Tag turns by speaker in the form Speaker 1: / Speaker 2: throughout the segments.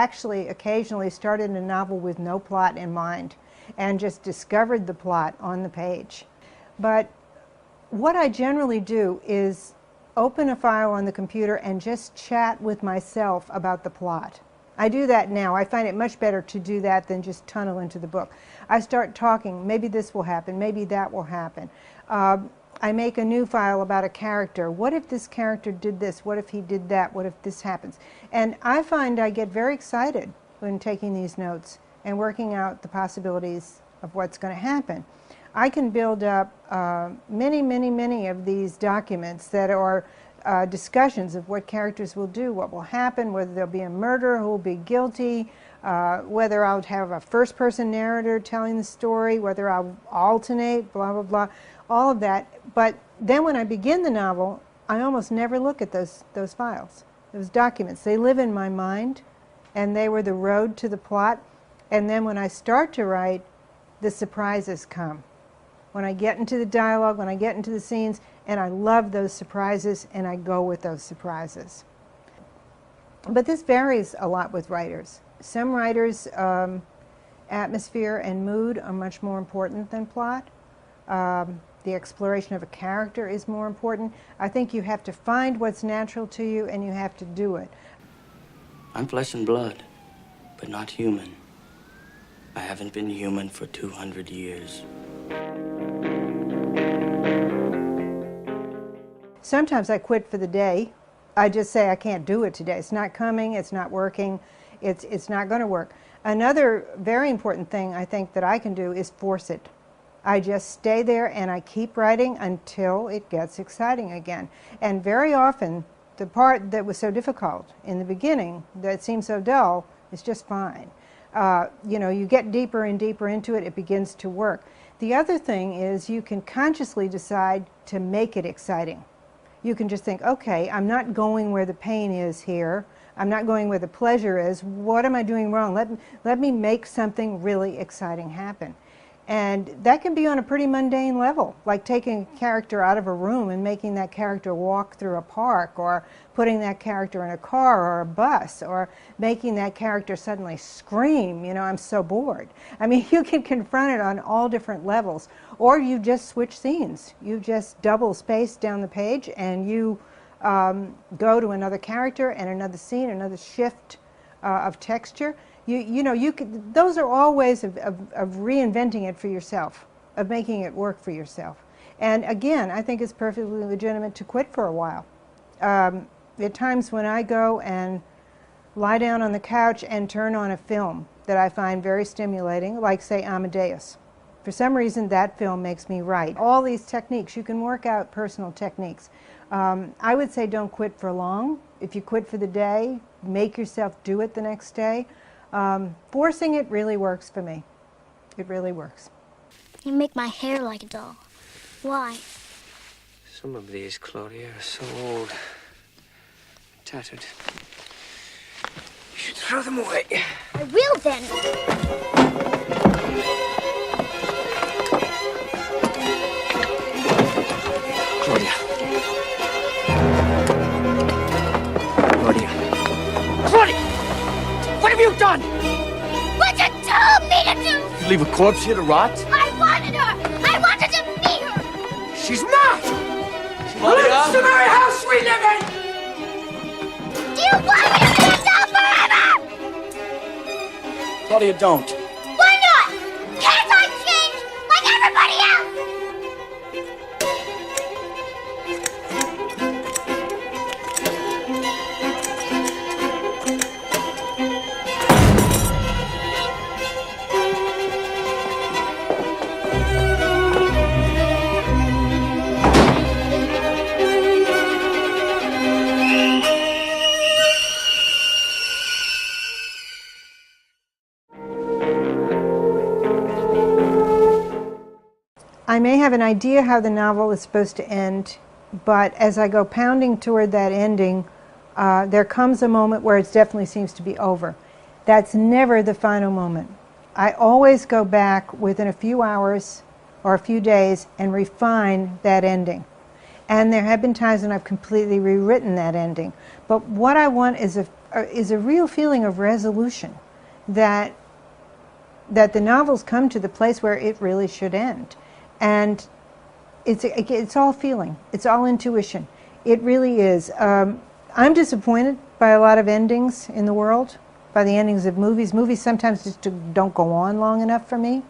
Speaker 1: actually occasionally started a novel with no plot in mind and just discovered the plot on the page. But what I generally do is open a file on the computer and just chat with myself about the plot. I do that now. I find it much better to do that than just tunnel into the book. I start talking, maybe this will happen, maybe that will happen. I make a new file about a character. What if this character did this? What if he did that? What if this happens? And I find I get very excited when taking these notes and working out the possibilities of what's going to happen. I can build up many of these documents that are discussions of what characters will do, what will happen, whether there'll be a murderer who will be guilty, whether I'll have a first-person narrator telling the story, whether I'll alternate, blah, blah, blah, all of that. But then when I begin the novel, I almost never look at those files, those documents. They live in my mind, and they were the road to the plot. And then when I start to write, the surprises come. When I get into the dialogue, when I get into the scenes, and I love those surprises, and I go with those surprises. But this varies a lot with writers. Some writers, atmosphere and mood are much more important than plot. The exploration of a character is more important. I think you have to find what's natural to you, and you have to do it.
Speaker 2: I'm flesh and blood, but not human. I haven't been human for 200 years.
Speaker 1: Sometimes I quit for the day. I just say I can't do it today. It's not coming, it's not working, it's not going to work. Another very important thing I think that I can do is force it. I just stay there and I keep writing until it gets exciting again. And very often, the part that was so difficult in the beginning, that seemed so dull, is just fine. You know, you get deeper and deeper into it, it begins to work. The other thing is you can consciously decide to make it exciting. You can just think, okay, I'm not going where the pain is here. I'm not going where the pleasure is. What am I doing wrong? Let me make something really exciting happen. And that can be on a pretty mundane level, like taking a character out of a room and making that character walk through a park, or putting that character in a car or a bus, or making that character suddenly scream, you know, I'm so bored. I mean, you can confront it on all different levels. Or you just switch scenes. You just double space down the page and you go to another character and another scene, another shift of texture. You know, those are all ways of reinventing it for yourself, of making it work for yourself. And again, I think it's perfectly legitimate to quit for a while. At times when I go and lie down on the couch and turn on a film that I find very stimulating, like say Amadeus. For some reason that film makes me write. All these techniques, you can work out personal techniques. I would say don't quit for long. If you quit for the day, make yourself do it the next day. Forcing it really works for me. It really works.
Speaker 3: You make my hair like a doll. Why?
Speaker 4: Some of these, Claudia, are so old. Tattered. You should throw them away.
Speaker 3: I will then.
Speaker 4: Claudia. Claudia. Claudia! What have you done?
Speaker 3: What you told me to do!
Speaker 4: You leave a corpse here to rot?
Speaker 3: I wanted her! I wanted to meet her!
Speaker 4: She's not! She lives in the very house we live in!
Speaker 3: Do you want me to be a doll forever?
Speaker 4: Claudia, don't.
Speaker 3: Why not? Can't I change like everybody else?
Speaker 1: I may have an idea how the novel is supposed to end, but as I go pounding toward that ending, there comes a moment where it definitely seems to be over. That's never the final moment. I always go back within a few hours or a few days and refine that ending. And there have been times when I've completely rewritten that ending. But what I want is is a real feeling of resolution, that the novels come to the place where it really should end. And it's all feeling. It's all intuition. It really is. I'm disappointed by a lot of endings in the world, by the endings of movies. Movies sometimes just don't go on long enough for me.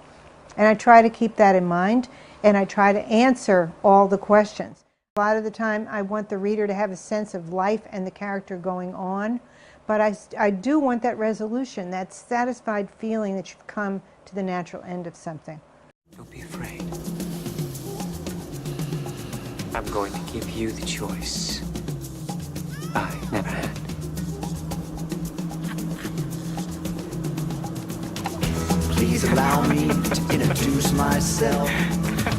Speaker 1: And I try to keep that in mind, and I try to answer all the questions. A lot of the time I want the reader to have a sense of life and the character going on, but I do want that resolution, that satisfied feeling that you've come to the natural end of something.
Speaker 4: Don't be afraid. I'm going to give you the choice I never had.
Speaker 5: Please allow me to introduce myself.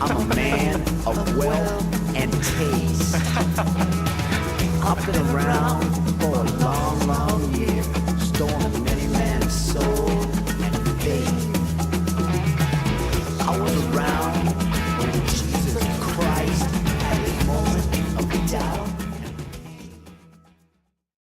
Speaker 5: I'm a man of wealth and taste. I've been around for a long, long year, storming